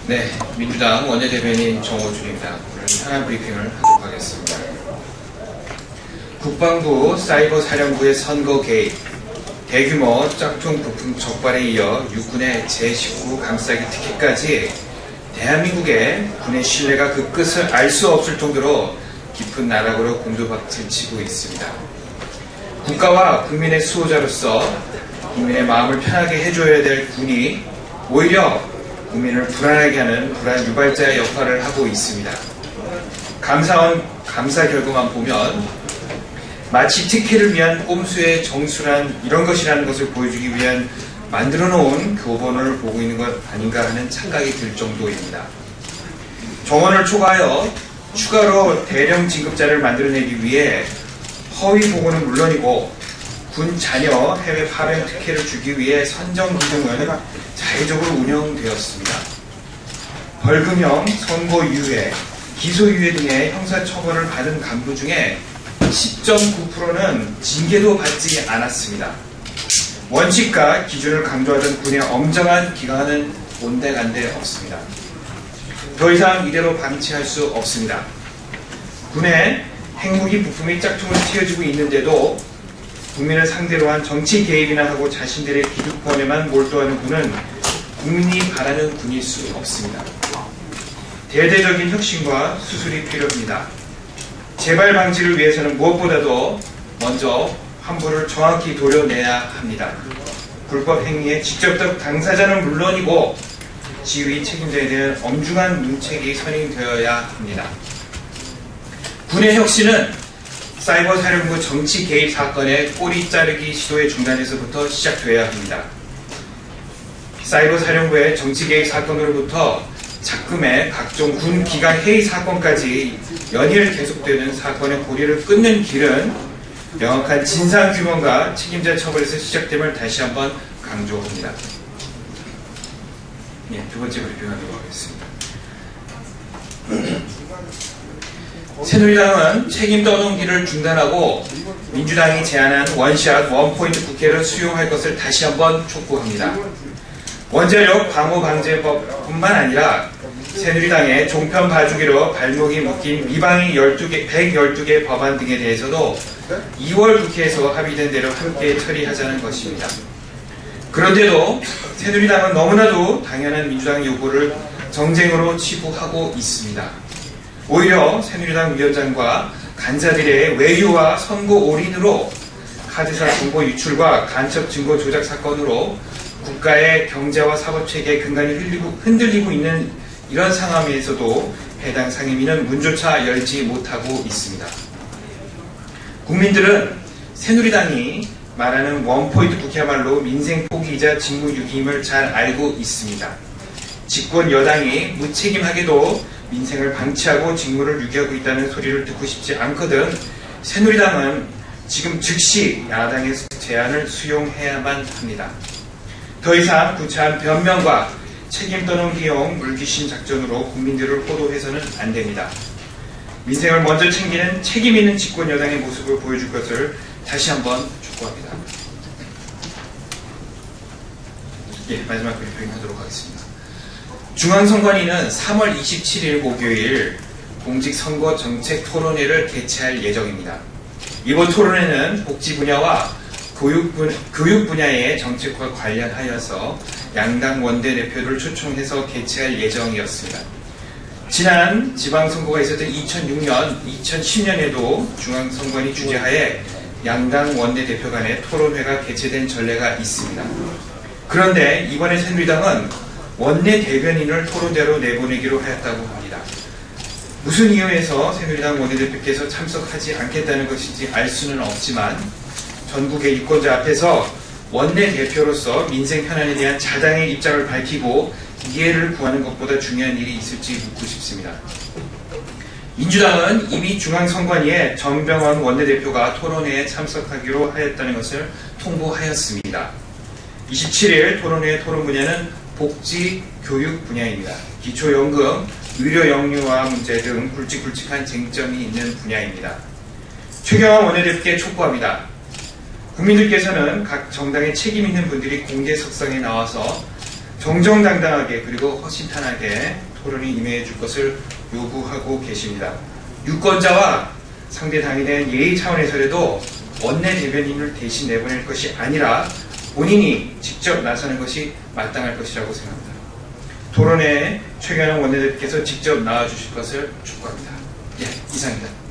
네, 민주당 원내대변인 정호준입니다. 오늘 현안 브리핑을 하도록 하겠습니다. 국방부 사이버사령부의 선거 개입, 대규모 짝퉁 부품 적발에 이어 육군의 제19 감싸기 특혜까지 대한민국의 군의 신뢰가 그 끝을 알 수 없을 정도로 깊은 나락으로 곤두박질 치고 있습니다. 국가와 국민의 수호자로서 국민의 마음을 편하게 해줘야 될 군이 오히려 국민을 불안하게 하는 불안 유발자 역할을 하고 있습니다. 감사원 감사 결과만 보면 마치 특혜를 위한 꼼수의 정수란 이런 것이라는 것을 보여주기 위한 만들어 놓은 교본을 보고 있는 것 아닌가 하는 착각이 들 정도입니다. 정원을 초과하여 추가로 대령 진급자를 만들어내기 위해 허위 보고는 물론이고 군 자녀 해외 파병 특혜를 주기 위해 선정 기능은 자의적으로 운영되었습니다. 벌금형, 선고유예, 기소유예 등의 형사처벌을 받은 간부 중에 10.9%는 징계도 받지 않았습니다. 원칙과 기준을 강조하던 군의 엄정한 기강은 온데간데 없습니다. 더 이상 이대로 방치할 수 없습니다. 군의 핵무기 부품이 짝퉁으로 튀어지고 있는데도 국민을 상대로 한 정치 개입이나 하고 자신들의 기득권에만 몰두하는 군은 국민이 바라는 군일 수 없습니다. 대대적인 혁신과 수술이 필요합니다. 재발 방지를 위해서는 무엇보다도 먼저 환부를 정확히 도려내야 합니다. 불법 행위의 직접적 당사자는 물론이고 지휘 책임자에 대한 엄중한 문책이 선행되어야 합니다. 군의 혁신은 사이버 사령부 정치 개입 사건의 꼬리 자르기 시도의 중단에서부터 시작되어야 합니다. 사이버 사령부의 정치 개입 사건으로부터 작금의 각종 군 기관 회의 사건까지 연일 계속되는 사건의 고리를 끊는 길은 명확한 진상 규명과 책임자 처벌에서 시작됨을 다시 한번 강조합니다. 두 번째 브리핑하도록 하겠습니다. 새누리당은 책임 떠넘기를 중단하고 민주당이 제안한 원샷 원포인트 국회를 수용할 것을 다시 한번 촉구합니다. 원자력 방호 방제법뿐만 아니라 새누리당의 종편 봐주기로 발목이 묶인 미방위 112개 법안 등에 대해서도 2월 국회에서 합의된 대로 함께 처리하자는 것입니다. 그런데도 새누리당은 너무나도 당연한 민주당 요구를 정쟁으로 치부하고 있습니다. 오히려 새누리당 위원장과 간사들의 외유와 선거 올인으로 카드사 정보 유출과 간첩 증거 조작 사건으로 국가의 경제와 사법체계의 근간이 흔들리고 있는 이런 상황에서도 해당 상임위는 문조차 열지 못하고 있습니다. 국민들은 새누리당이 말하는 원포인트 국회야말로 민생 포기이자 직무유기임을 잘 알고 있습니다. 집권 여당이 무책임하게도 민생을 방치하고 직무를 유기하고 있다는 소리를 듣고 싶지 않거든 새누리당은 지금 즉시 야당의 제안을 수용해야만 합니다. 더 이상 구차한 변명과 책임 떠넘기용 물귀신 작전으로 국민들을 호도해서는 안 됩니다. 민생을 먼저 챙기는 책임 있는 집권 여당의 모습을 보여줄 것을 다시 한번 촉구합니다. 마지막 브리핑 하도록 하겠습니다. 중앙선관위는 3월 27일 목요일 공직선거정책 토론회를 개최할 예정입니다. 이번 토론회는 복지 분야와 교육 분야의 정책과 관련하여서 양당 원내대표를 초청해서 개최할 예정이었습니다. 지난 지방선거가 있었던 2006년, 2010년에도 중앙선관위 주재하에 양당 원내대표 간의 토론회가 개최된 전례가 있습니다. 그런데 이번에 새누리당은 원내대변인을 토론대로 내보내기로 하였다고 합니다. 무슨 이유에서 새누리당 원내대표께서 참석하지 않겠다는 것인지 알 수는 없지만 전국의 유권자 앞에서 원내대표로서 민생 현안에 대한 자당의 입장을 밝히고 이해를 구하는 것보다 중요한 일이 있을지 묻고 싶습니다. 민주당은 이미 중앙선관위에 전병헌 원내대표가 토론회에 참석하기로 하였다는 것을 통보하였습니다. 27일 토론회의 토론 분야는 복지, 교육 분야입니다. 기초연금, 의료 영유아 문제 등 굵직굵직한 쟁점이 있는 분야입니다. 최경환 원내대표께 촉구합니다. 국민들께서는 각 정당의 책임 있는 분들이 공개석상에 나와서 정정당당하게 그리고 허심탄회하게 토론에 임해 줄 것을 요구하고 계십니다. 유권자와 상대 당에 대한 예의 차원에서라도 원내대변인을 대신 내보낼 것이 아니라 본인이 직접 나서는 것이 마땅할 것이라고 생각합니다. 토론회에 최경환 원내대표께서 직접 나와주실 것을 촉구합니다. 예, 이상입니다.